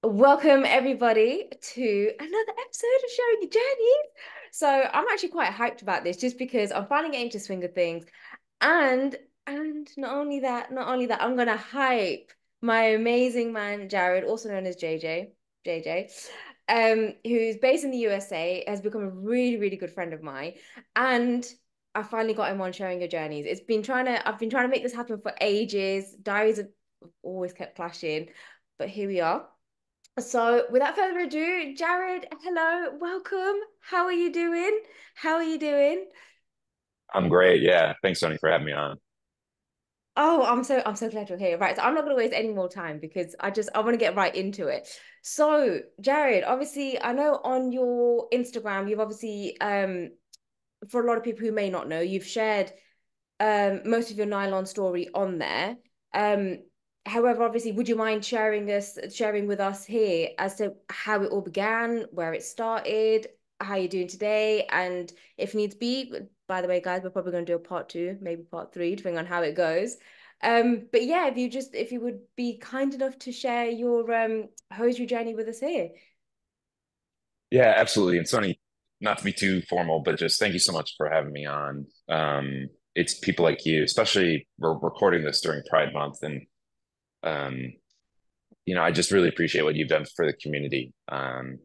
Welcome everybody to another episode of Sharing Your Journeys. So I'm actually quite hyped about this just because I'm finally getting to swing of things. And not only that, I'm gonna hype my amazing man Jared, also known as JJ, who's based in the USA, has become a really, really good friend of mine. And I finally got him on Sharing Your Journeys. I've been trying to make this happen for ages. Diaries have always kept clashing, but here we are. So, without further ado, Jared, hello, welcome. How are you doing? How are you doing? I'm great. Yeah. Thanks, Soni, for having me on. Oh, I'm so glad you're here. Right, so I'm not going to waste any more time because I want to get right into it. So, Jared, obviously, I know on your Instagram, you've obviously for a lot of people who may not know, you've shared most of your nylon story on there. Um, However, obviously, would you mind sharing with us here as to how it all began, where it started, how you're doing today, and if needs be, by the way, guys, we're probably going to do a part two, maybe part three, depending on how it goes. But yeah, if you would be kind enough to share your hosiery journey with us here. Yeah, absolutely. And Soni, not to be too formal, but just thank you so much for having me on. It's people like you, especially we're recording this during Pride Month, and um, I just really appreciate what you've done for the community, and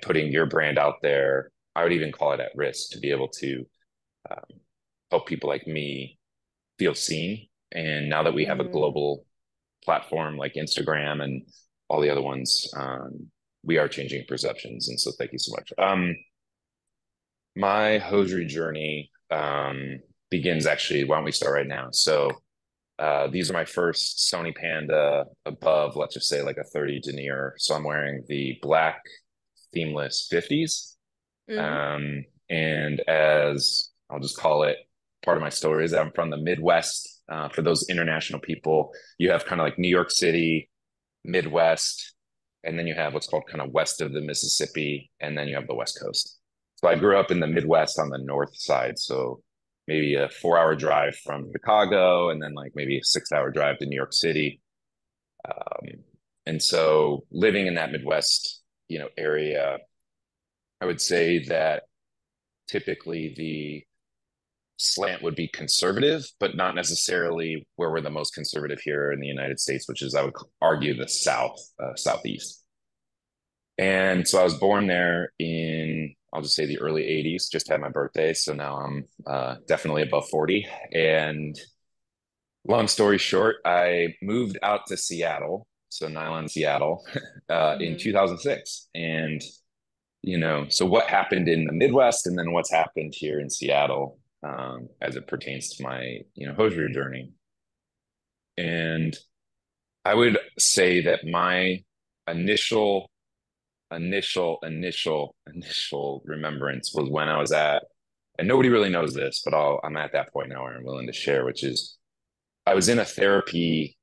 putting your brand out there. I would even call it at risk to be able to um, help people like me feel seen. And now that we have a Mm, global platform like Instagram and all the other ones, we are changing perceptions. And so thank you so much. My hosiery journey begins actually, why don't we start right now? So these are my first Sony Panda above, let's just say like a 30 denier. So I'm wearing the black seamless 50s. mm, And as I'll just call it, part of my story is that I'm from the Midwest. For those international people, you have kind of like New York City, Midwest, and then you have what's called kind of west of the Mississippi, and then you have the West Coast. So I grew up in the Midwest on the north side, so maybe a 4 hour drive from Chicago, and then like maybe a 6 hour drive to New York City. Um, and so living in that Midwest, area, I would say that typically the slant would be conservative, but not necessarily where we're the most conservative here in the United States, which is I would argue the Southeast. And so I was born there in, I'll just say the early 80s, just had my birthday. So now I'm definitely above 40. And long story short, I moved out to Seattle, so Nylon, Seattle, in mm. 2006. And, so what happened in the Midwest and then what's happened here in Seattle, as it pertains to my, hosiery journey. And I would say that my initial initial remembrance was when I was at, and nobody really knows this, but I'm at that point now where I'm willing to share, which is I was in a therapy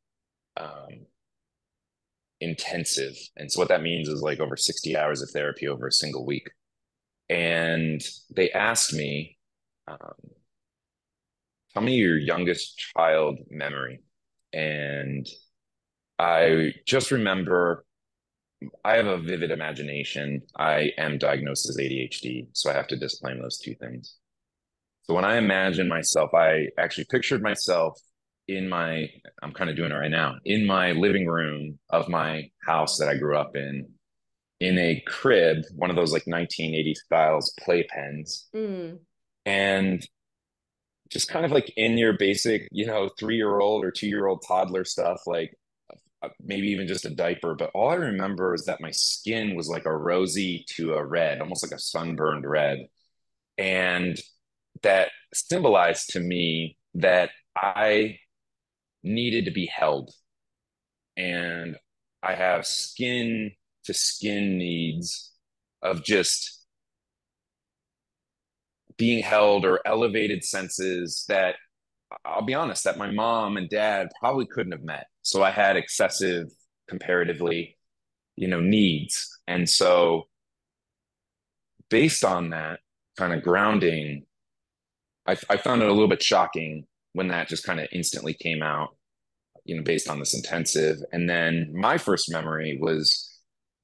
um, intensive. And so what that means is like over 60 hours of therapy over a single week. And they asked me, um, tell me your youngest child memory. And I just remember I have a vivid imagination. I am diagnosed as ADHD, so I have to disclaim those two things. So when I imagine myself, I actually pictured myself in my, I'm kind of doing it right now, in my living room of my house that I grew up in a crib, one of those like 1980s styles playpens, Mm. and just kind of like in your basic, 3 year old or 2 year old toddler stuff, like maybe even just a diaper. But all I remember is that my skin was like a rosy to a red, almost like a sunburned red. And that symbolized to me that I needed to be held. And I have skin to skin needs of just being held or elevated senses that I'll be honest, that my mom and dad probably couldn't have met. So I had excessive, comparatively, needs. And so based on that kind of grounding, I found it a little bit shocking when that just kind of instantly came out, based on this intensive. And then my first memory was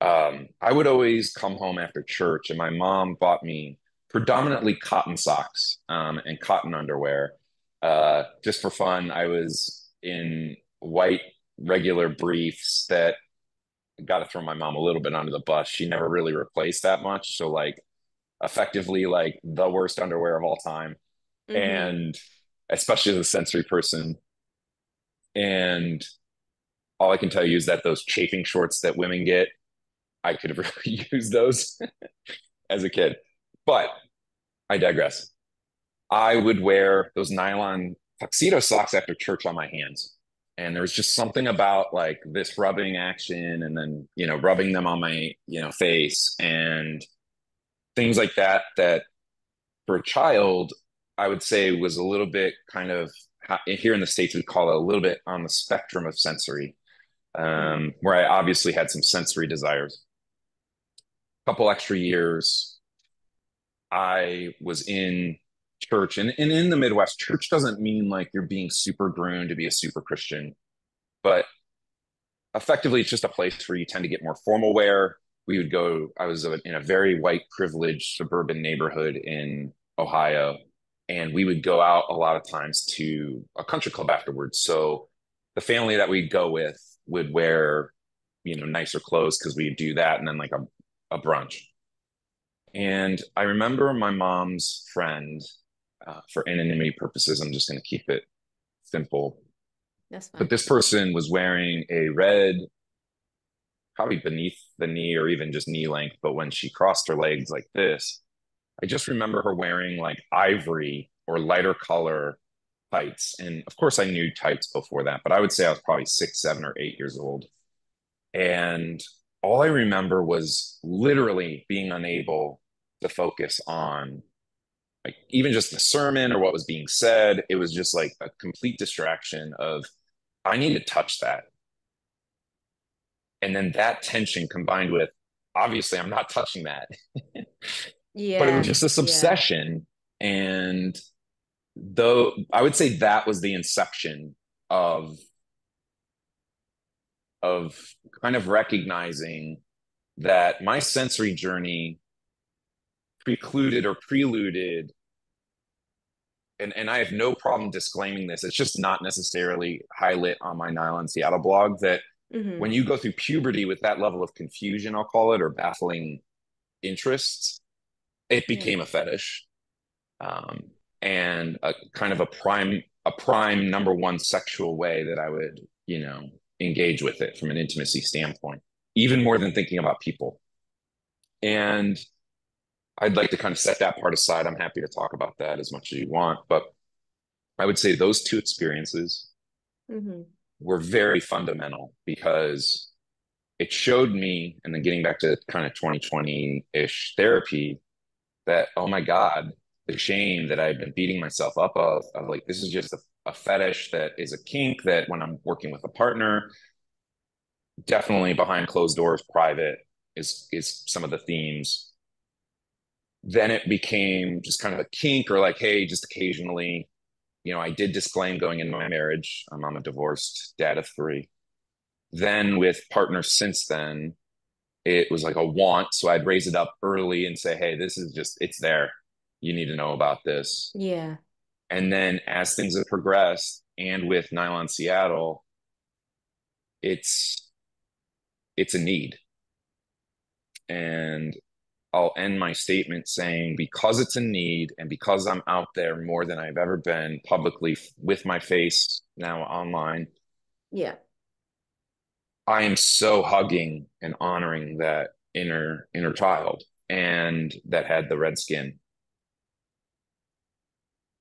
I would always come home after church, and my mom bought me predominantly cotton socks and cotton underwear just for fun. I was in white regular briefs that got to throw my mom a little bit under the bus. She never really replaced that much, so like effectively like the worst underwear of all time, Mm-hmm. and especially as a sensory person. And all I can tell you is that those chafing shorts that women get, I could have really used those as a kid. But I digress. I would wear those nylon tuxedo socks after church on my hands. And there was just something about like this rubbing action and then, rubbing them on my, face and things like that, that for a child, I would say was a little bit kind of here in the States, we call it a little bit on the spectrum of sensory, Mm. where I obviously had some sensory desires. A couple extra years I was in church, and in the Midwest, church doesn't mean like you're being super groomed to be a super Christian, but effectively it's just a place where you tend to get more formal wear. We would go, I was in a very white privileged suburban neighborhood in Ohio, and we would go out a lot of times to a country club afterwards. So the family that we'd go with would wear, nicer clothes because we'd do that and then like a brunch. And I remember my mom's friend, for anonymity purposes, I'm just going to keep it simple. That's But fine. this person was wearing a red, probably beneath the knee or even just knee length. But when she crossed her legs like this, I just remember her wearing like ivory or lighter color tights. And of course, I knew tights before that, but I would say I was probably 6, 7, or 8 years old. And all I remember was literally being unable to focus on like even just the sermon or what was being said. It was just like a complete distraction of I need to touch that. And then that tension combined with obviously I'm not touching that, but it was Yeah. just this Yeah. obsession. And though I would say that was the inception of of kind of recognizing that my sensory journey precluded or preluded, and I have no problem disclaiming this, it's just not necessarily highlight on my Nylon Seattle blog, that Mm-hmm. when you go through puberty with that level of confusion, I'll call it, or baffling interests, it Yeah. became a fetish, um, and a kind of a prime number one sexual way that I would, engage with it from an intimacy standpoint, even more than thinking about people. And I'd like to kind of set that part aside. I'm happy to talk about that as much as you want, but I would say those two experiences Mm-hmm. were very fundamental because it showed me, and then getting back to kind of 2020-ish therapy, that, oh my God, the shame that I've been beating myself up of like, this is just a fetish that is a kink that when I'm working with a partner, definitely behind closed doors, private is some of the themes. Then it became just kind of a kink or like, hey, just occasionally, I did disclaim going into my marriage. I'm a divorced dad of three. Then with partners since then, it was like a want. So I'd raise it up early and say, hey, this is just, it's there. You need to know about this. Yeah. And then as things have progressed and with Nylon Seattle, it's it's a need. And I'll end my statement saying because it's a need and because I'm out there more than I've ever been publicly with my face now online, Yeah. I am so hugging and honoring that inner child and that had the red skin.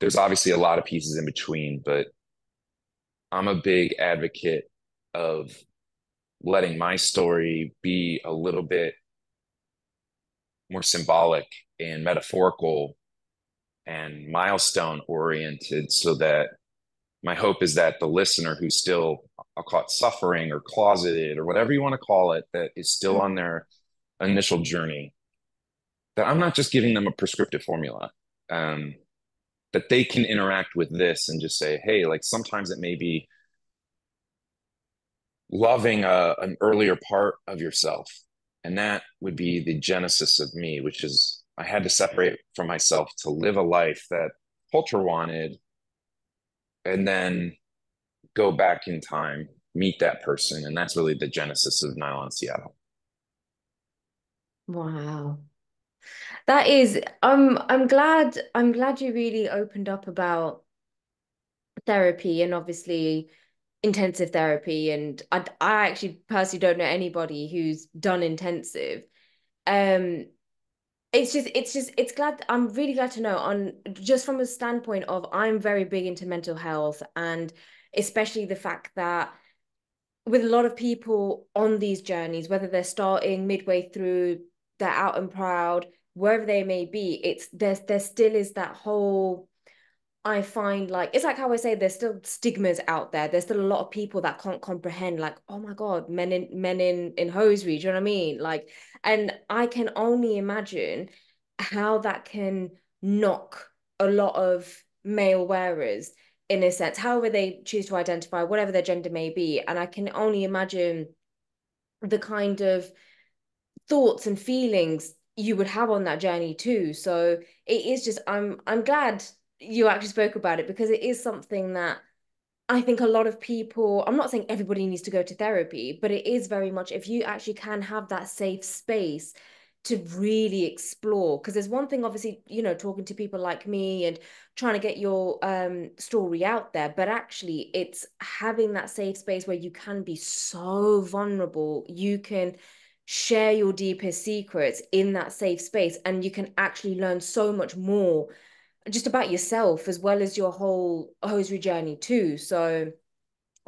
There's obviously a lot of pieces in between, but I'm a big advocate of letting my story be a little bit more symbolic and metaphorical and milestone oriented so that my hope is that the listener who's still, I'll call it suffering or closeted or whatever you want to call it, that is still on Mm-hmm. their initial journey, that I'm not just giving them a prescriptive formula, um, that they can interact with this and just say, hey, like sometimes it may be loving an earlier part of yourself. And that would be the genesis of me, which is I had to separate from myself to live a life that culture wanted, and then go back in time, meet that person. And that's really the genesis of Nylon Seattle. Wow. That is, I'm glad you really opened up about therapy and obviously intensive therapy. And I actually personally don't know anybody who's done intensive. Um, it's glad I'm really glad to know on just from a standpoint of I'm very big into mental health and especially the fact that with a lot of people on these journeys, whether they're starting midway through, they're out and proud, wherever they may be, it's there still is that whole I find like it's like how I say there's still stigmas out there. There's still a lot of people that can't comprehend, like, oh my God, men in hosiery, do you know what I mean? Like, and I can only imagine how that can knock a lot of male wearers in a sense, however they choose to identify, whatever their gender may be. And I can only imagine the kind of thoughts and feelings you would have on that journey too. So it is just I'm glad you actually spoke about it because it is something that I think a lot of people, I'm not saying everybody needs to go to therapy, but it is very much if you actually can have that safe space to really explore. Because there's one thing, obviously, talking to people like me and trying to get your story out there, but actually, it's having that safe space where you can be so vulnerable. You can share your deepest secrets in that safe space, and you can actually learn so much more just about yourself as well as your whole hosiery journey too. So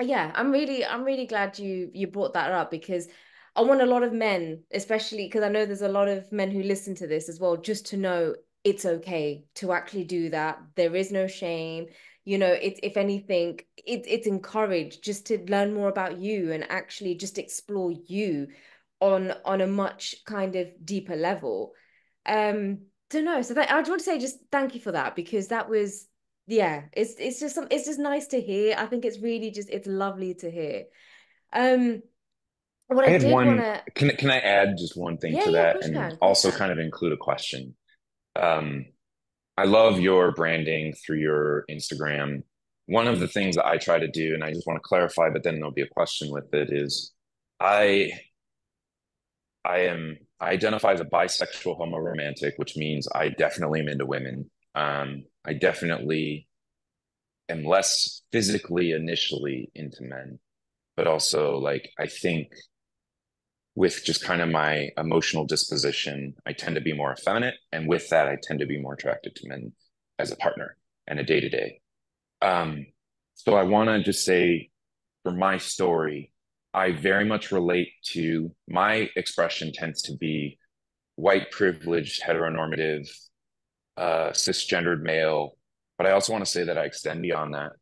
yeah, I'm really glad you brought that up because I want a lot of men, especially because I know there's a lot of men who listen to this as well, just to know it's okay to actually do that. There is no shame. It's if anything, it's encouraged just to learn more about you and actually just explore you on a much kind of deeper level. So no, so that I just want to say just thank you for that because that was yeah, it's just nice to hear. I think it's really just it's lovely to hear. Um, what I I had did want one. to Can I add just one thing yeah, to yeah, of that course you and can, of course you also can. kind of include a question? Um, I love your branding through your Instagram. One of the things that I try to do, and I just want to clarify, but then there'll be a question with it, is I I identify as a bisexual homo romantic, which means I definitely am into women. I definitely am less physically initially into men, but also like I think with just kind of my emotional disposition, I tend to be more effeminate, and with that, I tend to be more attracted to men as a partner and a day to day. So I want to just say, for my story, I very much relate to my expression tends to be white privileged, heteronormative, cisgendered male. But I also want to say that I extend beyond that,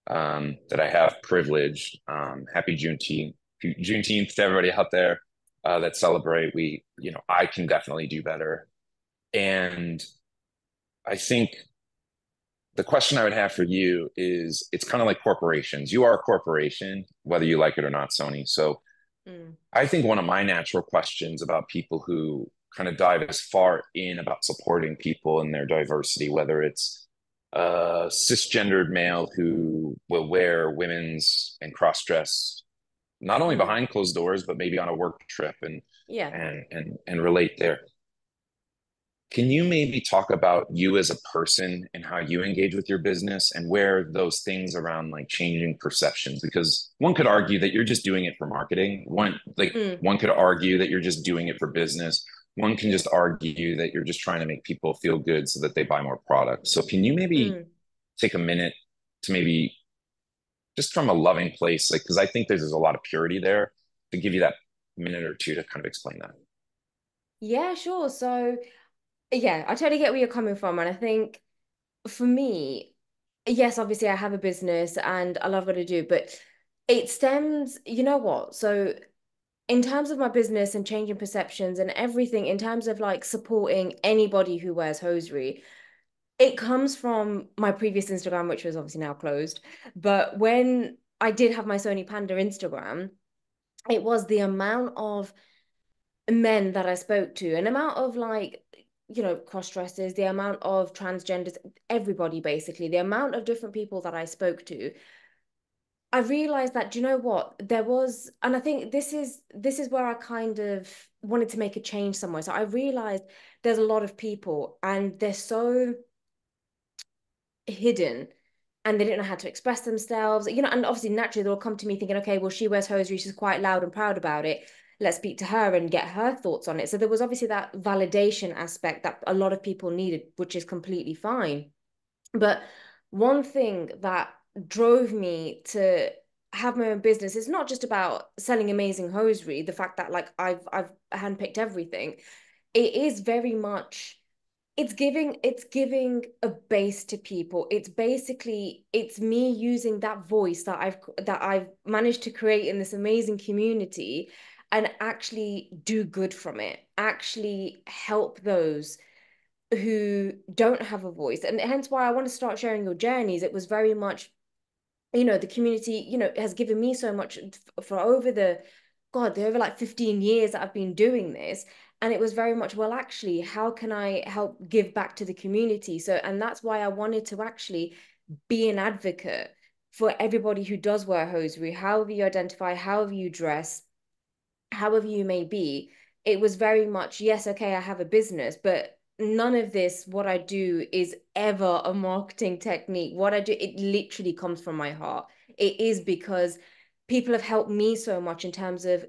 that I have privilege. Happy Juneteenth, Juneteenth to everybody out there that celebrate. I can definitely do better. And I think the question I would have for you is it's kind of like corporations. You are a corporation, whether you like it or not, Sony. So Mm, I think one of my natural questions about people who kind of dive as far in about supporting people in their diversity, whether it's a cisgendered male who will wear women's and cross dress not only mm, behind closed doors, but maybe on a work trip yeah. and relate there. Can you maybe talk about you as a person and how you engage with your business and where those things around like changing perceptions? Because one could argue that you're just doing it for marketing. Mm, One could argue that you're just doing it for business. One can yeah. just argue that you're just trying to make people feel good so that they buy more products. So can you maybe Mm. take a minute to maybe just from a loving place, like because I think there's a lot of purity there to give you that minute or two to kind of explain that. Yeah, sure. So yeah, I totally get where you're coming from. And I think for me, yes, obviously I have a business and I love what I do, but it stems, you know what? So in terms of my business and changing perceptions and everything, in terms of like supporting anybody who wears hosiery, it comes from my previous Instagram, which was obviously now closed. But when I did have my Soni Panda Instagram, it was the amount of men that I spoke to, an amount of like, cross dressers, the amount of transgenders, everybody basically, the amount of different people that I spoke to, I realized that, do you know what? There was, and I think this is where I kind of wanted to make a change somewhere. So I realized there's a lot of people and they're so hidden and they didn't know how to express themselves, and obviously naturally they'll come to me thinking, okay, well, she wears hosiery, she's quite loud and proud about it. Let's speak to her and get her thoughts on it. So there was obviously that validation aspect that a lot of people needed, which is completely fine. But one thing that drove me to have my own business is not just about selling amazing hosiery, the fact that like I've handpicked everything. It is very much it's giving a base to people. It's basically it's me using that voice that I've managed to create in this amazing community and actually do good from it. Actually help those who don't have a voice. And hence why I want to start sharing your journeys. It was very much, the community, has given me so much for over the over like 15 years that I've been doing this. And it was very much, well, actually, how can I help give back to the community? So, and that's why I wanted to actually be an advocate for everybody who does wear hosiery, however you identify, however you dress, however you may be. It was very much, yes, okay, I have a business, but none of this, what I do, is ever a marketing technique. What I do, it literally comes from my heart. It is because people have helped me so much in terms of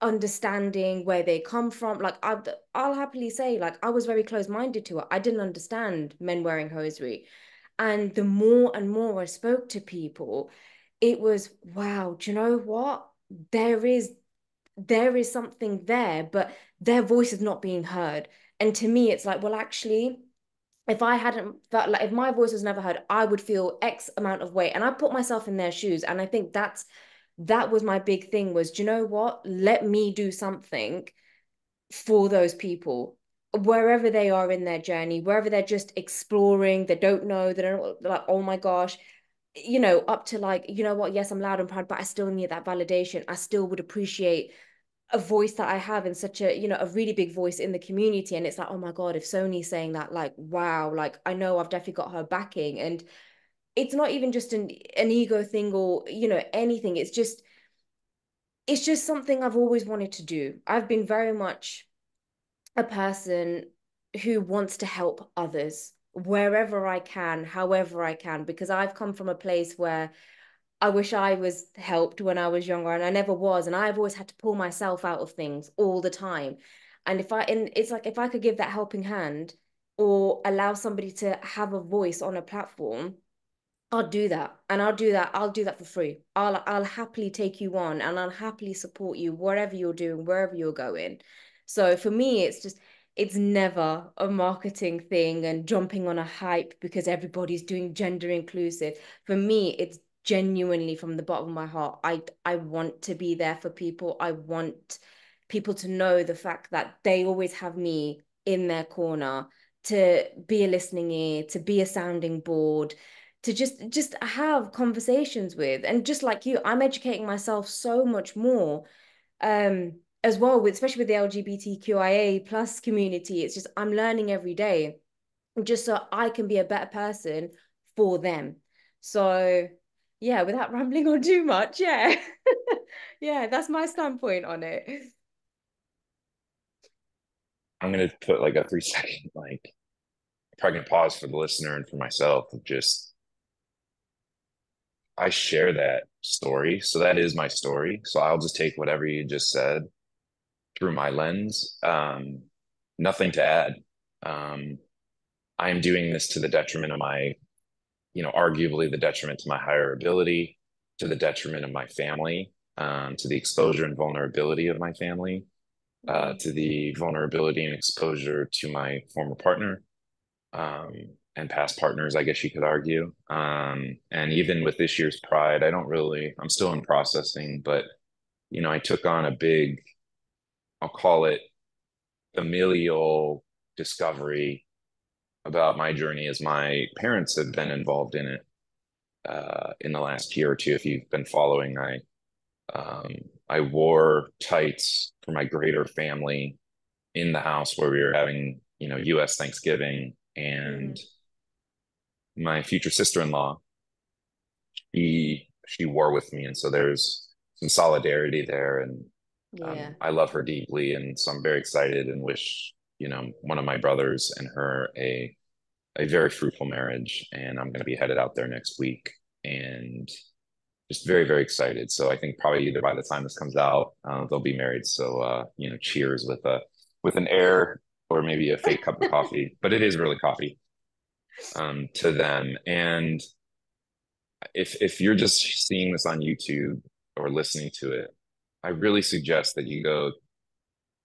understanding where they come from. Like I'll happily say, like I was very close-minded to it. I didn't understand men wearing hosiery. And the more and more I spoke to people, it was, wow, do you know what? There is there is something there, but their voice is not being heard. And to me, it's like, well, actually, if I hadn't felt like if my voice was never heard, I would feel X amount of weight. And I put myself in their shoes. And I think that was my big thing was, do you know what? Let me do something for those people wherever they are in their journey, wherever they're just exploring, they don't know, they don't like, oh my gosh, up to like, you know what, yes, I'm loud and proud, but I still need that validation. I still would appreciate a voice that I have in such a, a really big voice in the community. And it's like, oh my God, if Soni's saying that, like, wow, like I know I've definitely got her backing. And it's not even just an ego thing or, anything. It's just something I've always wanted to do. I've been very much a person who wants to help others wherever I can, however I can, because I've come from a place where I wish I was helped when I was younger and I never was. And I've always had to pull myself out of things all the time. And it's like if I could give that helping hand or allow somebody to have a voice on a platform, I'll do that. And I'll do that for free. I'll happily take you on and I'll happily support you wherever you're doing, wherever you're going. So for me, it's never a marketing thing and jumping on a hype because everybody's doing gender inclusive. For me, it's genuinely from the bottom of my heart. I want to be there for people. I want people to know the fact that they always have me in their corner to be a listening ear, to be a sounding board, to just have conversations with. And just like you, I'm educating myself so much more as well, with especially with the LGBTQIA plus community. It's just I'm learning every day just so I can be a better person for them. So yeah, without rambling on too much, yeah. Yeah, that's my standpoint on it. I'm gonna put like a 3 second like pregnant pause for the listener and for myself of just I share that story. So that is my story. So I'll just take whatever you just said through my lens. Nothing to add. Um, I'm doing this to the detriment of my, arguably the detriment to my higher ability, to the detriment of my family, to the exposure and vulnerability of my family, Mm, to the vulnerability and exposure to my former partner, um, and past partners, I guess you could argue. And even with this year's Pride, I'm still in processing, but, I took on a big, I'll call it familial discovery about my journey as my parents have been involved in it in the last year or two. If you've been following, um, I wore tights for my greater family in the house where we were having, US Thanksgiving. And Mm. my future sister-in-law, she wore with me. And so there's some solidarity there. And Yeah. I love her deeply. And so I'm very excited and wish, one of my brothers and her a very fruitful marriage. And I'm going to be headed out there next week. And just very, very excited. So I think probably either by the time this comes out, they'll be married. So cheers with an air or maybe a fake cup of coffee, but it is really coffee to them. And if you're just seeing this on YouTube or listening to it, I really suggest that you go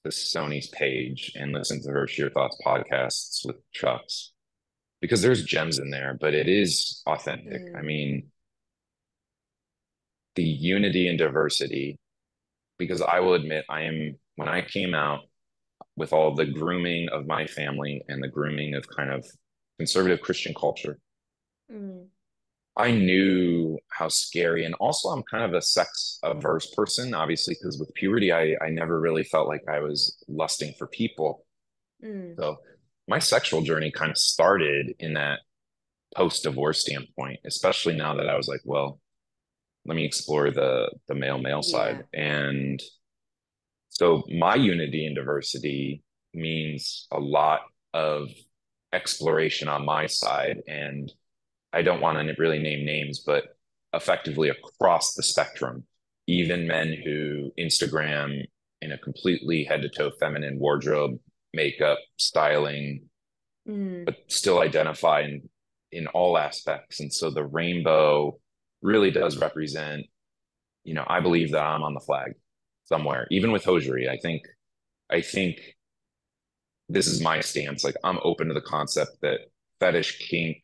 to Soni's page and listen to her Sheer Thoughts podcasts with Chucks because there's gems in there, but it is authentic. I Mm. mean, the unity and diversity, because I will admit, when I came out with all the grooming of my family and the grooming of kind of conservative Christian culture, Mm. I knew how scary. And also, I'm kind of a sex averse person, obviously, because with puberty, I never really felt like I was lusting for people. Mm. So my sexual journey kind of started in that post divorce standpoint, especially now that I was like, well, let me explore the male side. Yeah. And so my unity and diversity means a lot of exploration on my side. And I don't want to really name names, but effectively across the spectrum, even men who Instagram in a completely head to toe feminine wardrobe, makeup, styling, Mm. but still identify in all aspects. And so the rainbow really does represent, I believe that I'm on the flag somewhere, even with hosiery. I think this is my stance. Like I'm open to the concept that fetish kink,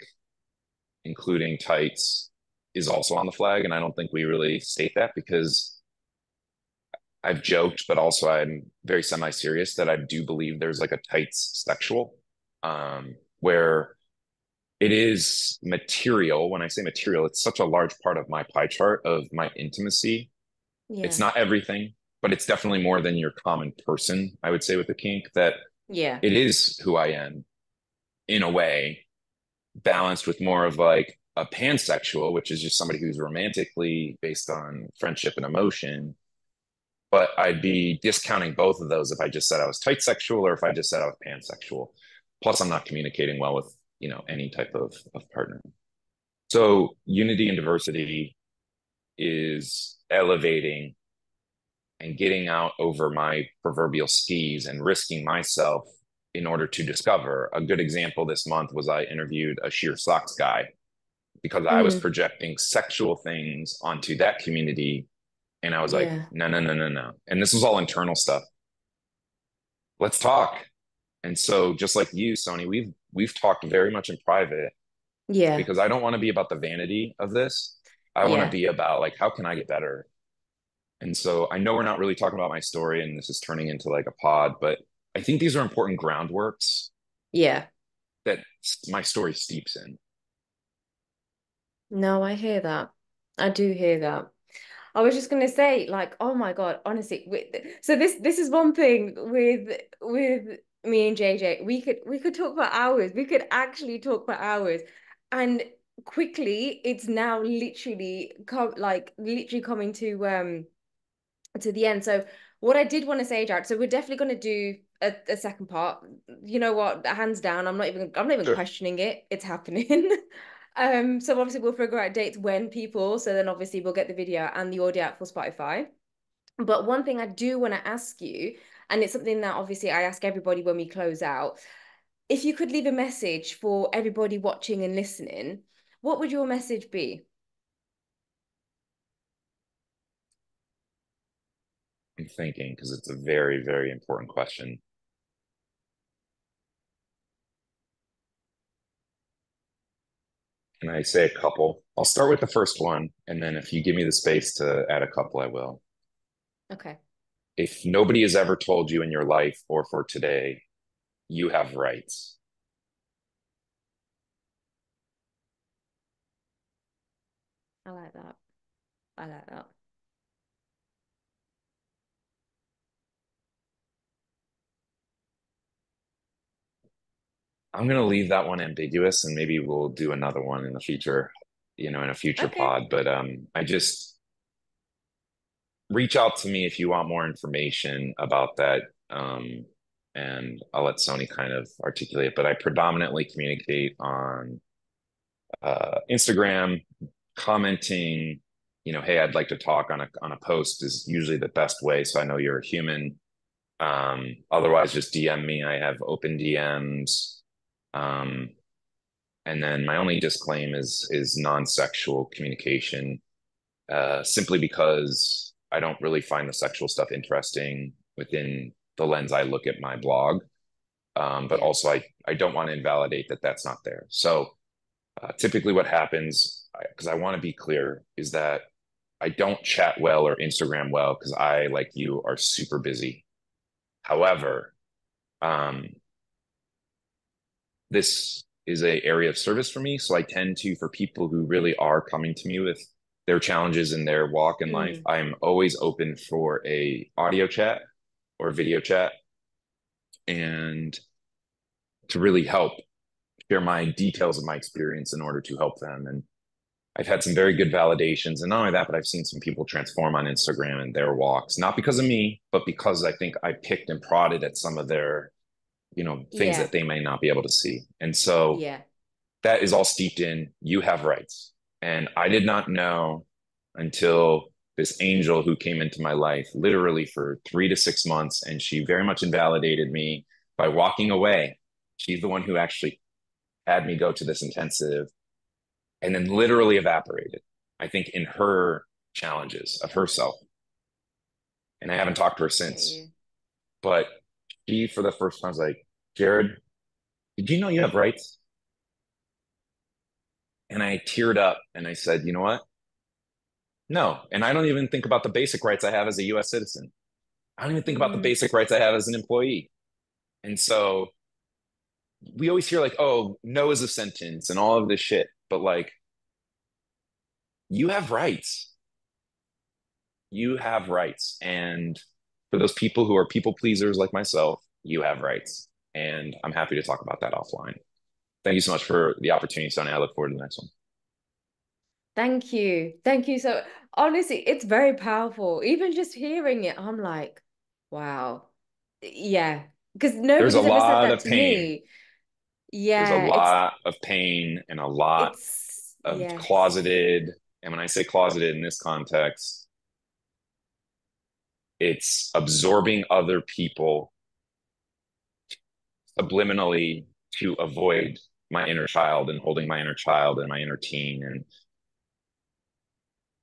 including tights, is also on the flag. And I don't think we really state that because I've joked, but also I'm very semi-serious that I do believe there's like a tights sexual, where it is material. When I say material, it's such a large part of my pie chart of my intimacy. It's Yeah. not everything, but it's definitely more than your common person, I would say, with the kink, that Yeah. it is who I am in a way, balanced with more of like a pansexual, which is just somebody who's romantically based on friendship and emotion. But I'd be discounting both of those if I just said I was tight sexual or if I just said I was pansexual. Plus, I'm not communicating well with, any type of partner. So unity and diversity is elevating and getting out over my proverbial skis and risking myself in order to discover. A good example this month was I interviewed a sheer socks guy because I was Mm. projecting sexual things onto that community. And I was like, Yeah. no, no, no, no, no. And this was all internal stuff. Let's talk. And so just like you, Sony, we've talked very much in private Yeah. because I don't want to be about the vanity of this. I want to Yeah. be about like how can I get better? And so I know we're not really talking about my story and this is turning into like a pod, but I think these are important groundworks Yeah. that my story steeps in. No, I hear that. I do hear that. I was just gonna say, like, oh my God, honestly, so this is one thing with me and JJ. We could talk for hours. We could actually talk for hours. And quickly, it's now literally literally coming to the end. So what I did want to say, Jared, so we're definitely going to do a second part. You know what? Hands down, I'm not even Sure. questioning it. It's happening. So obviously we'll figure out dates when people, so then obviously we'll get the video and the audio out for Spotify. But one thing I do want to ask you, and it's something that obviously I ask everybody when we close out, if you could leave a message for everybody watching and listening, what would your message be? I'm thinking because it's a very, very important question. Can I say a couple? I'll start with the first one. And then if you give me the space to add a couple, I will. Okay. If nobody has ever told you in your life or for today, you have rights. I like that. I like that. I'm gonna leave that one ambiguous, and maybe we'll do another one in the future, in a future Okay. pod. But I just reach out to me if you want more information about that. And I'll let Sony kind of articulate. But I predominantly communicate on Instagram, commenting. Hey, I'd like to talk on a post is usually the best way. So I know you're a human. Otherwise, just DM me. I have open DMs. Um, and then my only disclaim is non-sexual communication, simply because I don't really find the sexual stuff interesting within the lens I look at my blog. But Yeah. also, I don't want to invalidate that that's not there. So typically, what happens, because I want to be clear, is that I don't chat well or Instagram well because I, like you, are super busy. However, um, this is a area of service for me. So I tend to, for people who really are coming to me with their challenges in their walk in life, Mm. I'm always open for a audio chat or video chat and to really help share my details of my experience in order to help them. And I've had some very good validations. And not only that, but I've seen some people transform on Instagram and their walks, not because of me, but because I think I picked and prodded at some of their, things Yeah. that they may not be able to see. And so Yeah. that is all steeped in you have rights. And I did not know until this angel who came into my life literally for 3 to 6 months. And she very much invalidated me by walking away. She's the one who actually had me go to this intensive and then literally evaporated, I think, in her challenges of herself. And I haven't talked to her Get since. you. But she, for the first time, was like, Jared, did you know you have rights? And I teared up and I said, you know what? No. And I don't even think about the basic rights I have as a US citizen. I don't even think about the Mm. basic rights I have as an employee. And so we always hear like, oh, no is a sentence and all of this shit. But like, you have rights. You have rights. And for those people who are people pleasers like myself, you have rights. And I'm happy to talk about that offline. Thank you so much for the opportunity, Sonny. I look forward to the next one. Thank you. Thank you. So honestly, it's very powerful. Even just hearing it, I'm like, wow. Yeah. Because There's a nobody's ever said lot that of to pain. me. There's a Yeah, lot of pain and a lot of yes. closeted. And when I say closeted in this context, it's absorbing other people subliminally to avoid my inner child and holding my inner child and my inner teen. And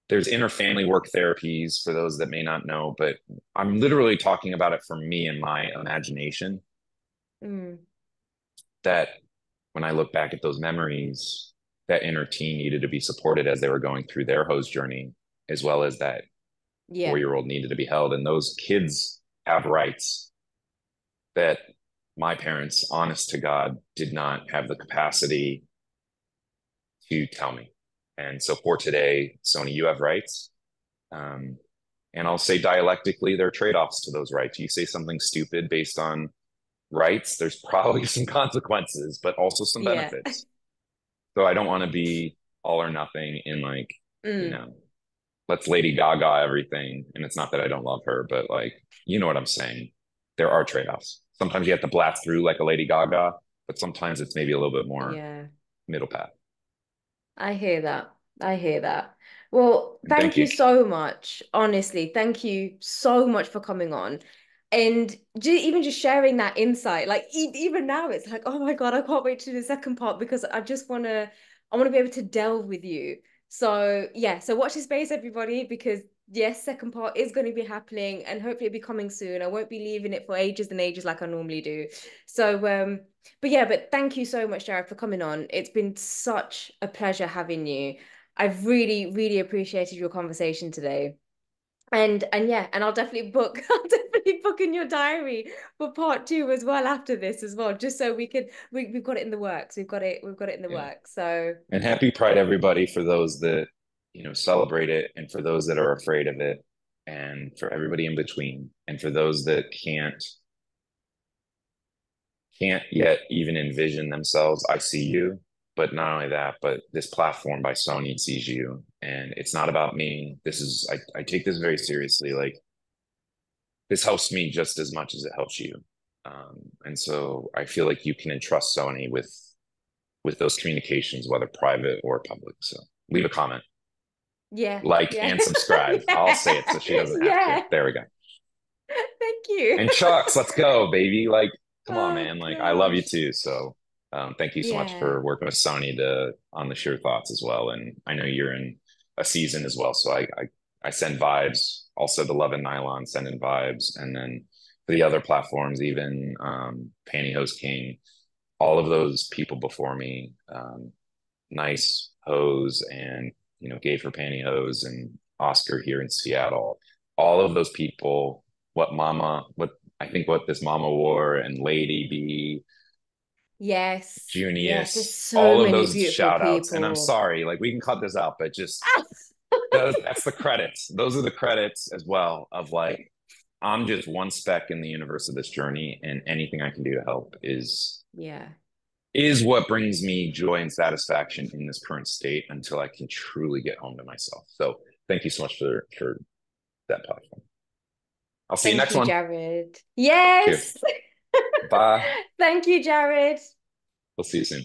there's inner family work therapies for those that may not know, but I'm literally talking about it from me and my imagination Mm, that when I look back at those memories, that inner teen needed to be supported as they were going through their hose journey, as well as that yeah. 4 year old needed to be held. And those kids have rights that my parents, honest to God, did not have the capacity to tell me. And so for today, Sony, you have rights. Um, and I'll say dialectically, there are trade offs to those rights. You say something stupid based on rights, there's probably some consequences, but also some Yeah. benefits. So I don't want to be all or nothing in like, you Mm, know, let's Lady Gaga everything. And it's not that I don't love her, but like, you know what I'm saying? There are trade offs. Sometimes you have to blast through like a Lady Gaga, but sometimes it's maybe a little bit more yeah. middle path. I hear that. I hear that. Well, And thank thank you you. so much. Honestly, thank you so much for coming on. And even just sharing that insight, like even now, it's like, oh my God, I can't wait to do the second part because I want to be able to delve with you. So yeah, so watch this space, everybody, because yes, second part is going to be happening and hopefully it'll be coming soon. I won't be leaving it for ages and ages like I normally do. So but yeah, but thank you so much, Jared, for coming on. It's been such a pleasure having you. I've really, really appreciated your conversation today. And yeah, and I'll definitely book I'll definitely book in your diary for part two as well after this as well, just so we've got it in the works. We've got it in the Yeah. works. So And happy Pride, everybody, for those that, celebrate it and for those that are afraid of it and for everybody in between and for those that can't can't yet even envision themselves. I see you, but not only that, but this platform by Sony sees you. And it's not about me. I take this very seriously. Like, this helps me just as much as it helps you. And so I feel like you can entrust Sony with those communications, whether private or public. So leave a comment, Yeah, like, yeah, and subscribe. I'll say it so she yeah, doesn't have to. yeah. There we go. Thank you. And Chucks, let's go, baby. Like, come on, Oh man. Like, I love you gosh. too. So, thank you so much Yeah. for working with Sony to on the Sheer Thoughts as well. And I know you're in a season as well, so I send vibes. Also, the Love and Nylon sending vibes, and then for the other platforms, even Pantyhose King, all of those people before me, Nice Hose, and gave her pantyhose, and Oscar here in Seattle. All of those people, what I think what this Mama wore, and Lady B, Yes. Yes. There's Junius, so all of many those beautiful shout outs. And I'm people. sorry, like we can cut this out, but just that's the credits. Those are the credits as well of like I'm just one speck in the universe of this journey, and anything I can do to help Yeah. is what brings me joy and satisfaction in this current state until I can truly get home to myself. So thank you so much for that platform. I'll see you Thank next you, one. Jared. Cheers. Yes. Bye. Thank you, Jared. We'll see you soon.